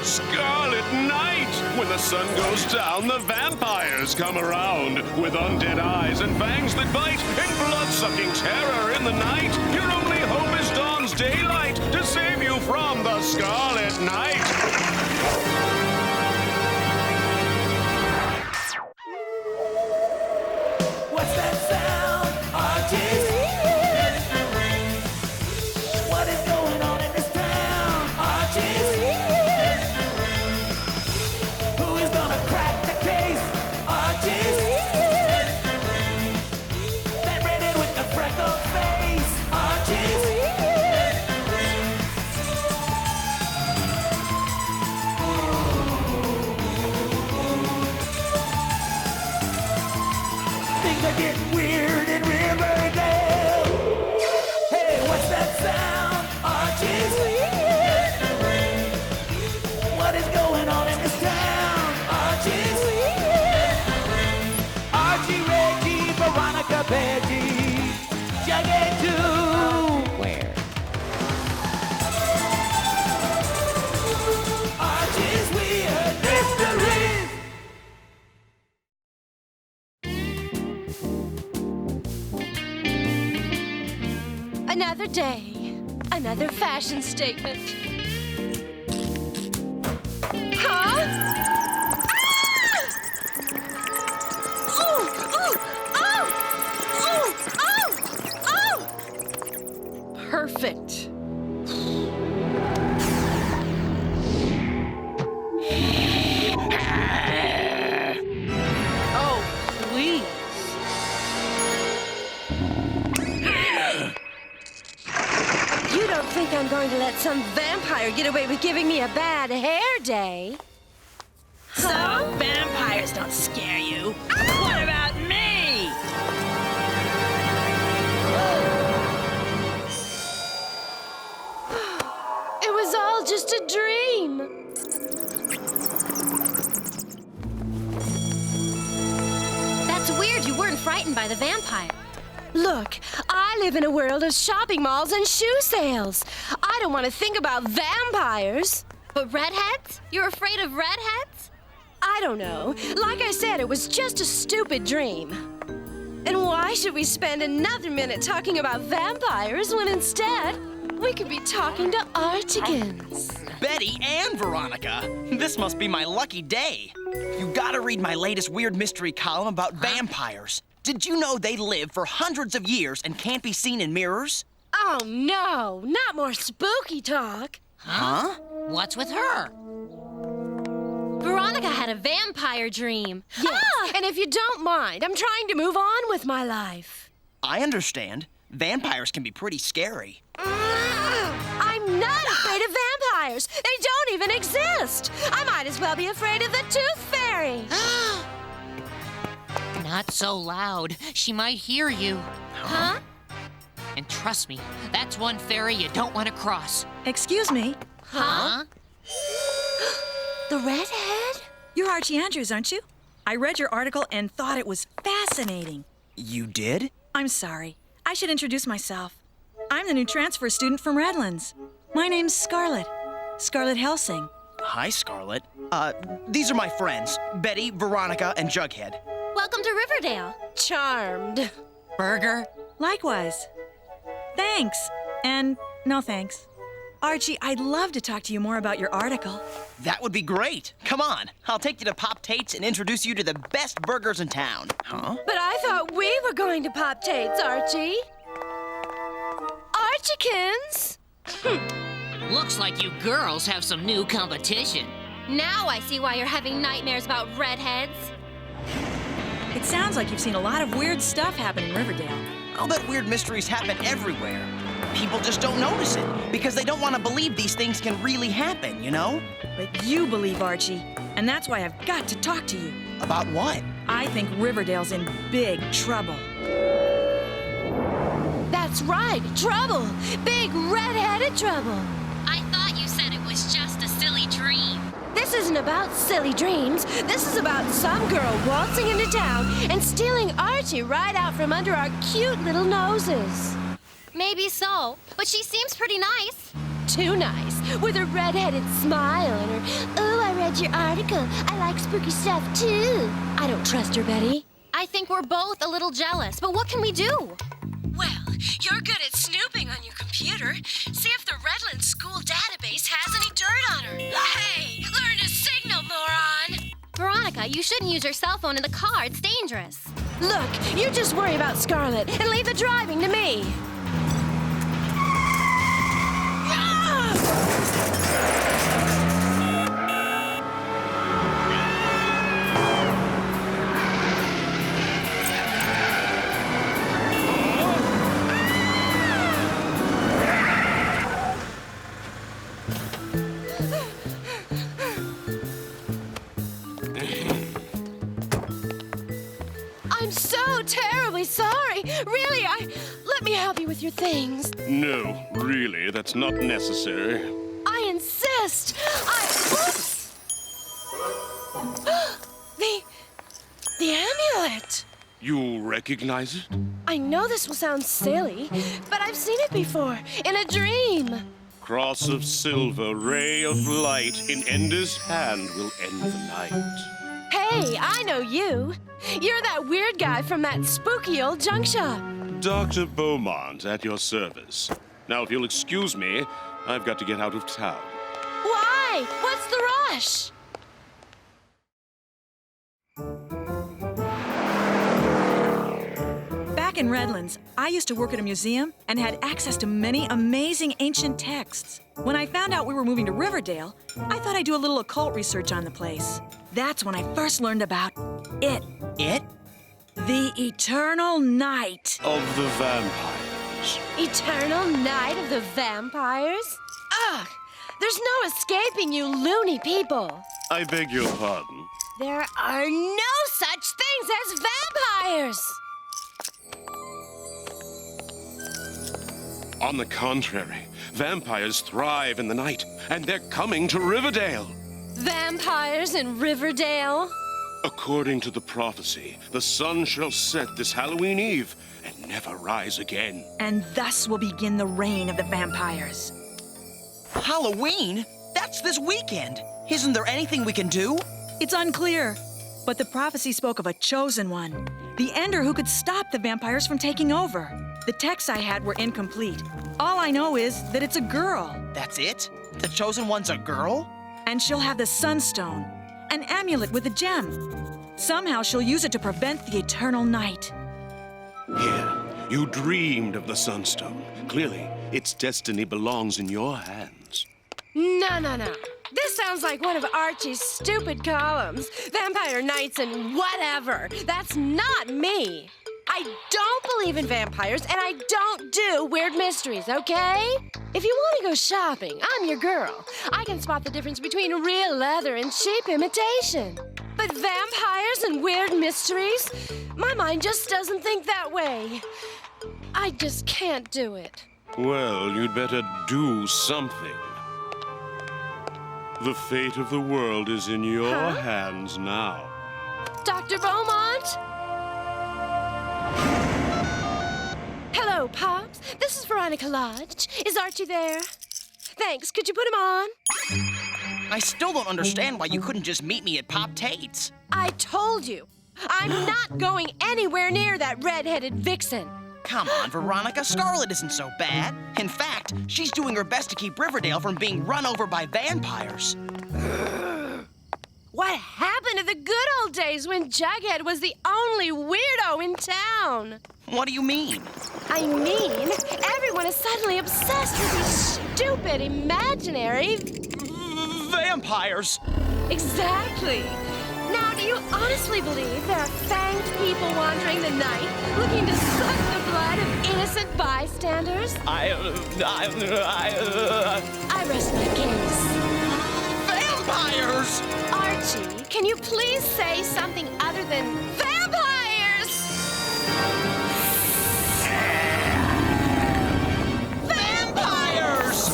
Scarlet Night! When the sun goes down, the vampires come around with undead eyes and fangs that bite and blood-sucking terror in the night. Your only hope is dawn's daylight to save you from the Scarlet Night. What's that sound? Archie? What is going on in this town? Archie? Who is gonna crack the case? Archie? That redhead with the freckled face? Archie? Things are getting weird in Riverdale. Hey, what's that sound? Archie? What is going on in this town? Archie? Archie, Reggie, Veronica, Peggy, Jughead too. Where? Archie's weird mysteries. Another day, another fashion statement. Huh? Ah! Oh! Perfect. Oh, please. You don't think I'm going to let some vampire get away with giving me a bad hair day? So, vampires don't scare you. What about me? It was all just a dream. That's weird you weren't frightened by the vampire. Look, I live in a world of shopping malls and shoe sales. I don't want to think about vampires. But redheads? You're afraid of redheads? I don't know. Like I said, it was just a stupid dream. And why should we spend another minute talking about vampires when instead we could be talking to Archigans? Betty and Veronica. This must be my lucky day. You gotta read my latest weird mystery column about vampires. Did you know they live for hundreds of years and can't be seen in mirrors? Oh, no, not more spooky talk. Huh? What's with her? Veronica had a vampire dream. Yes, and if you don't mind, I'm trying to move on with my life. I understand. Vampires can be pretty scary. I'm not afraid of vampires. They don't even exist. I might as well be afraid of the Tooth Fairy. Not so loud. She might hear you. Huh? And trust me, that's one fairy you don't want to cross. Excuse me. Huh? The redhead? You're Archie Andrews, aren't you? I read your article and thought it was fascinating. You did? I'm sorry. I should introduce myself. I'm the new transfer student from Redlands. My name's Scarlet. Scarlet Helsing. Hi, Scarlet. These are my friends, Betty, Veronica, and Jughead. Welcome to Riverdale. Charmed. Burger? Likewise. Thanks. And no thanks. Archie, I'd love to talk to you more about your article. That would be great. Come on. I'll take you to Pop Tate's and introduce you to the best burgers in town. Huh? But I thought we were going to Pop Tate's, Archie. Archikins? Looks like you girls have some new competition. Now I see why you're having nightmares about redheads. It sounds like you've seen a lot of weird stuff happen in Riverdale. I'll bet weird mysteries happen everywhere. People just don't notice it because they don't want to believe these things can really happen, you know? But you believe, Archie, and that's why I've got to talk to you. About what? I think Riverdale's in big trouble. That's right, trouble. Big red-headed trouble. I thought you said it was just a silly dream. This isn't about silly dreams. This is about some girl waltzing into town and stealing Archie right out from under our cute little noses. Maybe so, but she seems pretty nice. Too nice. with her red-headed smile and her, "Oh, I read your article. I like spooky stuff, too." I don't trust her, Betty. I think we're both a little jealous, but what can we do? Well, you're good at snooping on your computer. See if the Redlands school database has any dirt on her. Hey, learn to signal, moron! Veronica, you shouldn't use your cell phone in the car. It's dangerous. Look, you just worry about Scarlet and leave the driving to me. I'm so terribly sorry. Really, let me help you with your things. No, really, that's not necessary. I insist. Oops! The amulet. You recognize it? I know this will sound silly, but I've seen it before, in a dream. Cross of silver, ray of light, in Ender's hand will end the night. Hey, I know you. You're that weird guy from that spooky old junk shop. Dr. Beaumont at your service. Now, if you'll excuse me, I've got to get out of town. Why? What's the rush? Back in Redlands, I used to work at a museum and had access to many amazing ancient texts. When I found out we were moving to Riverdale, I thought I'd do a little occult research on the place. That's when I first learned about it. It? The Eternal Night. Of the vampires. Eternal Night of the Vampires? Ugh! There's no escaping you loony people. I beg your pardon. There are no such things as vampires! On the contrary, vampires thrive in the night, and they're coming to Riverdale. Vampires in Riverdale? According to the prophecy, the sun shall set this Halloween Eve and never rise again. And thus will begin the reign of the vampires. Halloween? That's this weekend. Isn't there anything we can do? It's unclear, but the prophecy spoke of a chosen one, the Ender who could stop the vampires from taking over. The texts I had were incomplete. All I know is that it's a girl. That's it? The chosen one's a girl? And she'll have the Sunstone, an amulet with a gem. Somehow she'll use it to prevent the Eternal Night. Here, you dreamed of the Sunstone. Clearly, its destiny belongs in your hands. No. This sounds like one of Archie's stupid columns. Vampire Nights and whatever. That's not me. I don't believe in vampires, and I don't do weird mysteries, okay? If you want to go shopping, I'm your girl. I can spot the difference between real leather and cheap imitation. But vampires and weird mysteries? My mind just doesn't think that way. I just can't do it. Well, you'd better do something. The fate of the world is in your hands now. Dr. Beaumont? Hello, Pops. This is Veronica Lodge. Is Archie there? Thanks. Could you put him on? I still don't understand why you couldn't just meet me at Pop Tate's. I told you. I'm not going anywhere near that red-headed vixen. Come on, Veronica. Scarlet isn't so bad. In fact, she's doing her best to keep Riverdale from being run over by vampires. What happened to the good old days when Jughead was the only weirdo in town? What do you mean? I mean, everyone is suddenly obsessed with these stupid, imaginary... Vampires! Exactly. Now, do you honestly believe there are fanged people wandering the night looking to suck the blood of innocent bystanders? I rest my case. Vampires! Archie, can you please say something other than vampires? Vampires!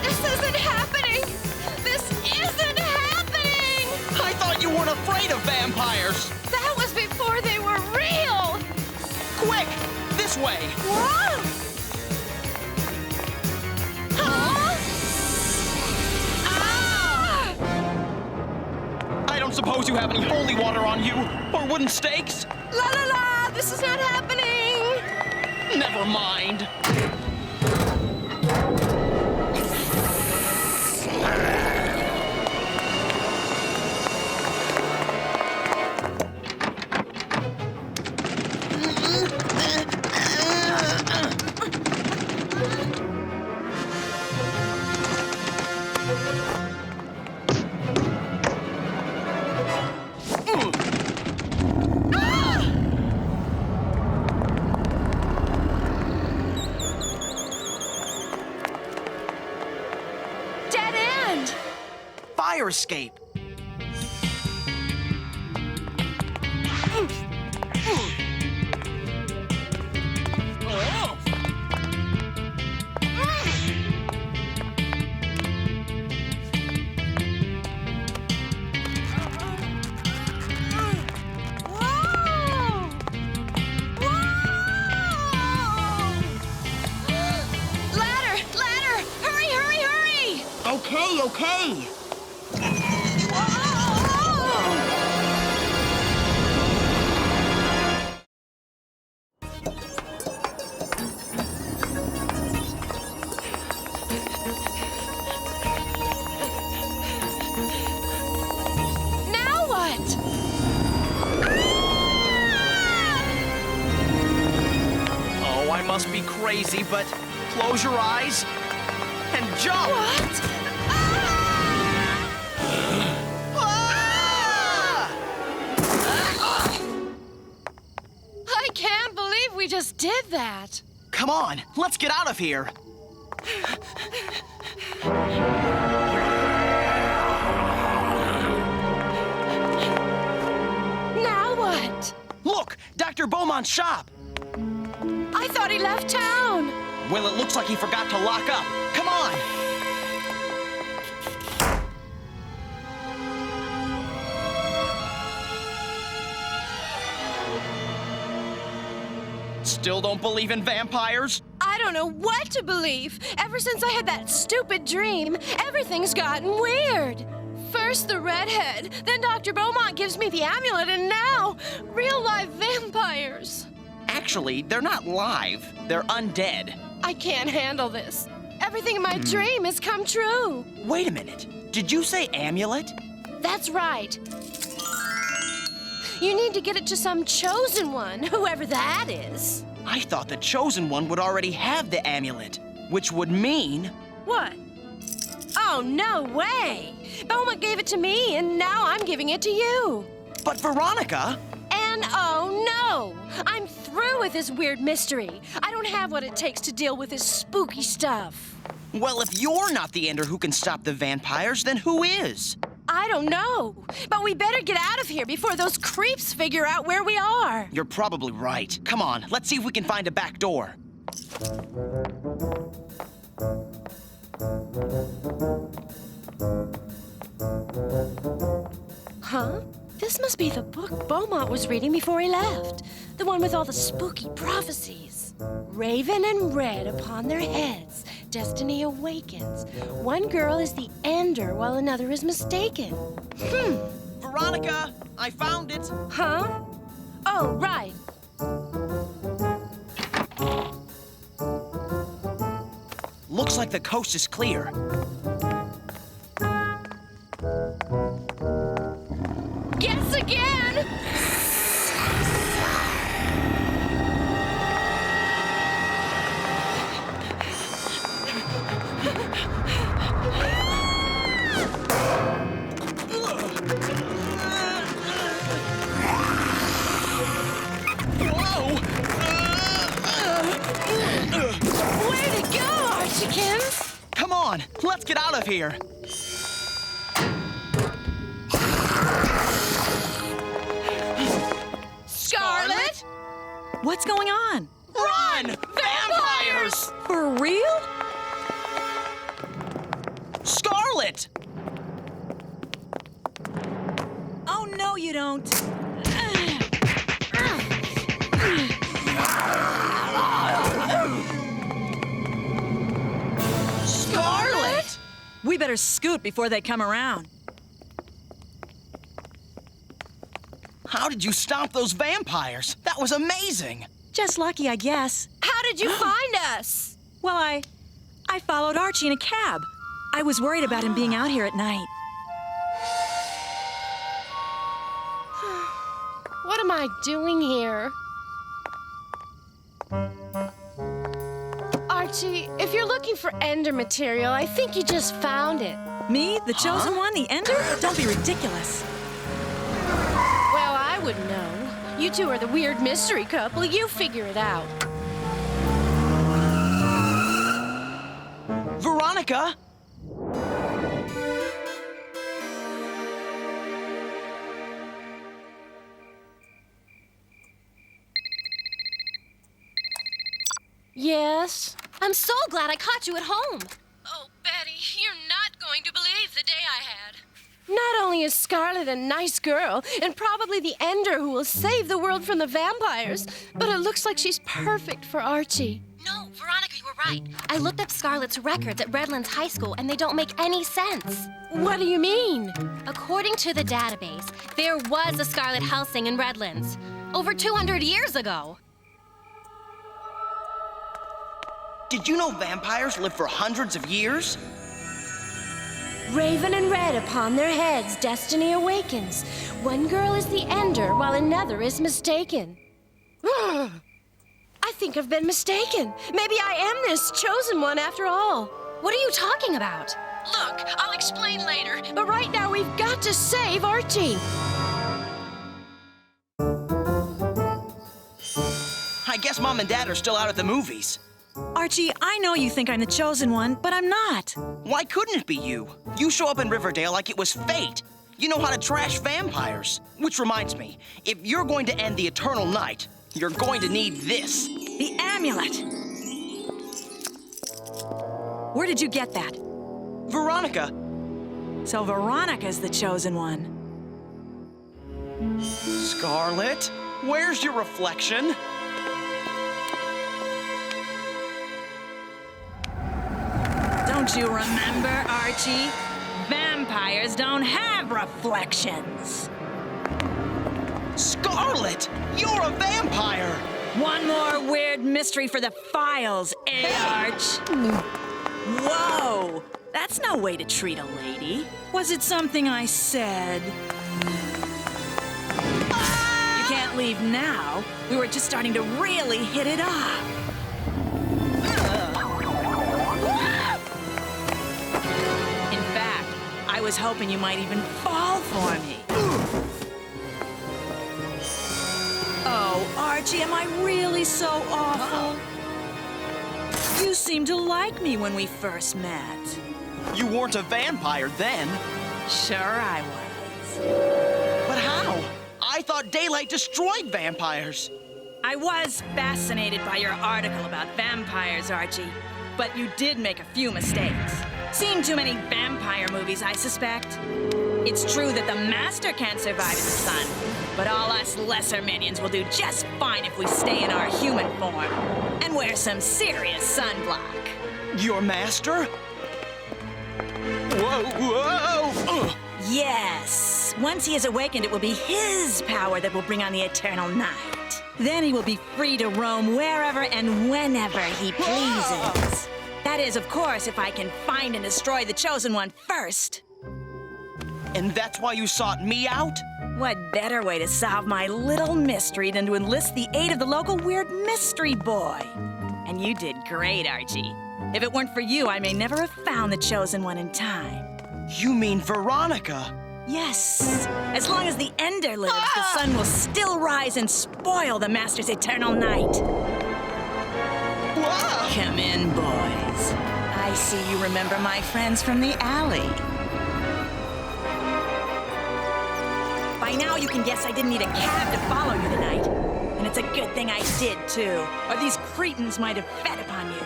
This isn't happening! This isn't happening! I thought you weren't afraid of vampires! That was before they were real! Quick! This way! Whoa! suppose you have any holy water on you? Or wooden stakes? La la la! This is not happening! Never mind. Dead end! Fire escape. Whoa! Whoa! Ladder! Ladder! Hurry, hurry, hurry! Okay, okay. Now what? Oh, I must be crazy, but close your eyes and jump. What? I can't believe we just did that. Come on, let's get out of here. Now what? Look, Dr. Beaumont's shop. I thought he left town. Well, it looks like he forgot to lock up. Come on. Still don't believe in vampires? I don't know what to believe. Ever since I had that stupid dream, everything's gotten weird. First the redhead, then Dr. Beaumont gives me the amulet, and now real live vampires. Actually, they're not live. They're undead. I can't handle this. Everything in my dream has come true. Wait a minute. Did you say amulet? That's right. You need to get it to some chosen one, whoever that is. I thought the chosen one would already have the amulet, which would mean... What? Oh, no way! Beaumont gave it to me, and now I'm giving it to you. But Veronica... And oh no! I'm through with this weird mystery. I don't have what it takes to deal with this spooky stuff. Well, if you're not the ender who can stop the vampires, then who is? I don't know, but we better get out of here before those creeps figure out where we are. You're probably right. Come on, let's see if we can find a back door. Huh? This must be the book Beaumont was reading before he left. The one with all the spooky prophecies. Raven and red upon their heads, destiny awakens. One girl is the ender while another is mistaken. Veronica, I found it. Huh? Oh, right. Looks like the coast is clear. Guess again! Way to go, Archie! Come on, let's get out of here. Scarlet? What's going on? Run! Vampires! For real? Scarlet! Oh, no, you don't. Scarlet! We better scoot before they come around. How did you stop those vampires? That was amazing. Just lucky, I guess. How did you find us? Well, I followed Archie in a cab. I was worried about him being out here at night. What am I doing here? Archie, if you're looking for Ender material, I think you just found it. Me? The chosen one? The Ender? Don't be ridiculous. Well, I wouldn't know. You two are the weird mystery couple. You figure it out. Veronica? Yes? I'm so glad I caught you at home. Oh, Betty, you're not going to believe the day I had. Not only is Scarlet a nice girl, and probably the Ender who will save the world from the vampires, but it looks like she's perfect for Archie. No, Veronica, you were right. I looked up Scarlet's records at Redlands High School, and they don't make any sense. What do you mean? According to the database, there was a Scarlet Helsing in Redlands over 200 years ago. Did you know vampires live for hundreds of years? Raven and red upon their heads, destiny awakens. One girl is the Ender, while another is mistaken. I think I've been mistaken. Maybe I am this chosen one after all. What are you talking about? Look, I'll explain later, but right now we've got to save Archie. I guess Mom and Dad are still out at the movies. Archie, I know you think I'm the chosen one, but I'm not. Why couldn't it be you? You show up in Riverdale like it was fate. You know how to trash vampires. Which reminds me, if you're going to end the eternal night, you're going to need this. The amulet. Where did you get that? Veronica, So Veronica's the chosen one. Scarlet, where's your reflection? Don't you remember, Archie? Vampires don't have reflections. Scarlet, you're a vampire! One more weird mystery for the files, Arch? Whoa! That's no way to treat a lady. Was it something I said? You can't leave now. We were just starting to really hit it off. In fact, I was hoping you might even fall for me. Oh, Archie, am I really so awful? You seemed to like me when we first met. You weren't a vampire then. Sure I was. But how? I thought daylight destroyed vampires. I was fascinated by your article about vampires, Archie. But you did make a few mistakes. Seen too many vampire movies, I suspect. It's true that the Master can't survive in the sun, but all us lesser minions will do just fine if we stay in our human form and wear some serious sunblock. Your master? Whoa, whoa! Ugh. Yes. Once he is awakened, it will be his power that will bring on the eternal night. Then he will be free to roam wherever and whenever he pleases. That is, of course, if I can find and destroy the Chosen One first. And that's why you sought me out? What better way to solve my little mystery than to enlist the aid of the local weird mystery boy? And you did great, Archie. If it weren't for you, I may never have found the Chosen One in time. You mean Veronica? Yes. As long as the Ender lives, the sun will still rise and spoil the Master's eternal night. Whoa! Come in, boys. I see you remember my friends from the alley. By now, you can guess I didn't need a cab to follow you tonight. And it's a good thing I did, too. Or these cretins might have fed upon you.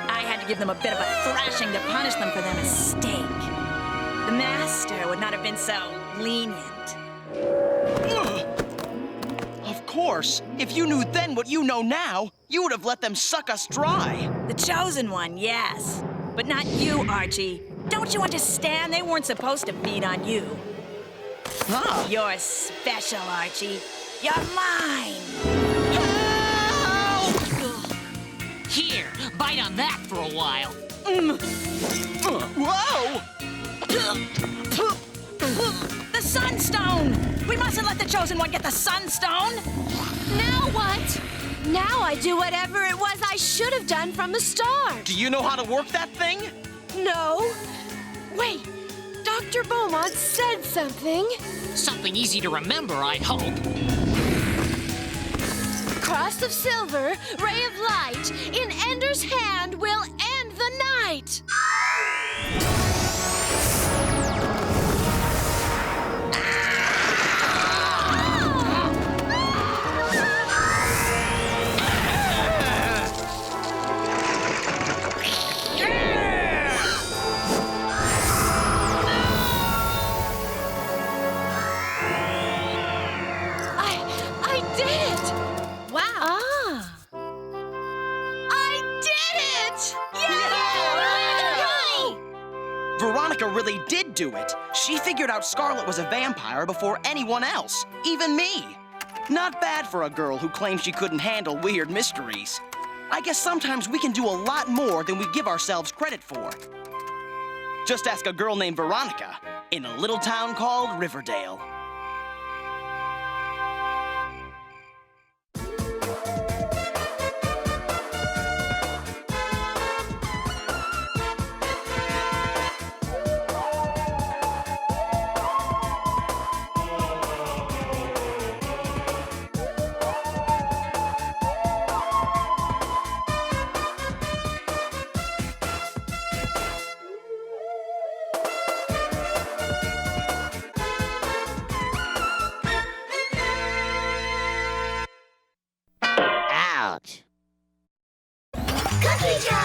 I had to give them a bit of a thrashing to punish them for their mistake. The Master would not have been so lenient. Ugh. Of course. If you knew then what you know now, you would have let them suck us dry. The Chosen One, yes. But not you, Archie. Don't you understand? They weren't supposed to feed on you. You're special, Archie. You're mine. Here, bite on that for a while. Whoa! The Sunstone! We mustn't let the Chosen One get the Sunstone! Now what? Now I do whatever it was I should have done from the start. Do you know how to work that thing? No. Wait, Dr. Beaumont said something. Something easy to remember, I hope. Cross of silver, ray of light, in Ender's hand will end the night. I did it! Wow. I did it! Yay! Veronica really did do it. She figured out Scarlet was a vampire before anyone else, even me. Not bad for a girl who claims she couldn't handle weird mysteries. I guess sometimes we can do a lot more than we give ourselves credit for. Just ask a girl named Veronica in a little town called Riverdale. Cookie jar!